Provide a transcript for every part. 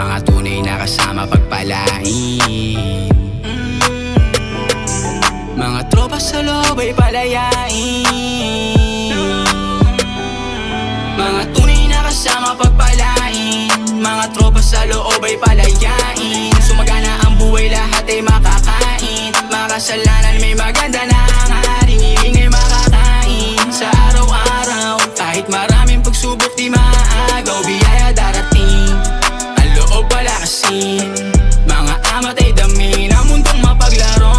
mga tunay na kasama pagpalain. Mga tropa sa loob ay palayain. Mga tunay na kasama pagpalain. Mga tropa sa loob ay palayain. Sumagana ang buhay, lahat ay makakain. Makasalanan may maganda na hangaring, hiling ay makakain. Sa araw-araw, kahit maraming pagsubok di maaagaw, biyaya darating. Ang loob palakasin, mga amat ay damin. Ang mundong mapaglaro,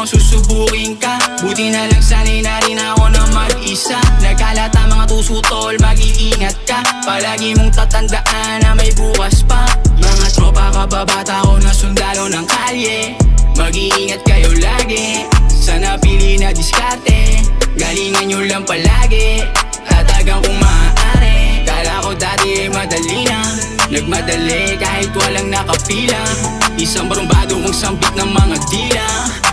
susubukin ka. Buti na lang sanay na rin ako na mag-isa. Nagkalat ang mga tusutol, mag-iingat ka. Palagi mong tatandaan na may bukas pa. Mga tropa kababata ko na sundalo ng kalye, mag-iingat kayo lagi sa napili na diskarte. Galingan nyo lang palagi, tatagang kung maaari. Kala ko dati ay madali na, nagmadali kahit walang nakapila. Isang barumbado mong sambit ng mga dila,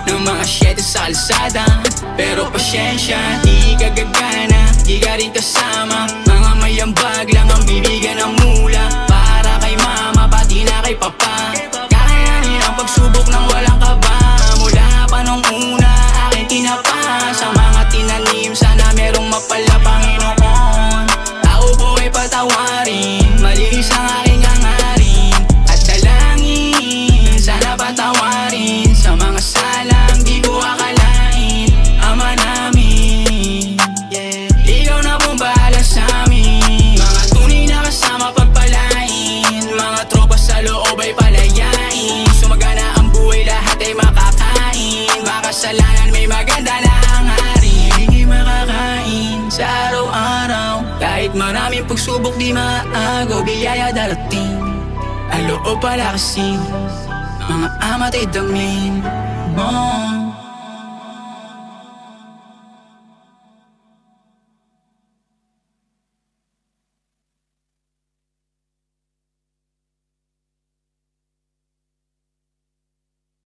ng mga syete sa kalsada. Pero pasyensya, di ka gagana, di ka rin kasama. Mga mayambag lang ang bibigyan ng mula, para kay mama, pati na kay papa. Kakayanin ang pagsubok ng walang kaba. Mula pa nung una, aking tinapa. Sa mga tinanim, sana merong mapala, Panginoon. Tao po ay patawarin, malinis ang aking hangarin. At dalangin, sana patawarin sa mga salang di ko akalain. Ama namin, ikaw na pong bahala sa amin. Mga tunay na kasama pagpalain. Mga tropa sa loob ay palayain. Sumagana ang buhay, lahat ay makakain. Makasalanan may maganda na hangarin, hiling ay makakain. Sa araw-araw, kahit maraming pagsubok di maaagaw, biyaya darating. Ang loob palakasin, mga amat ay damin.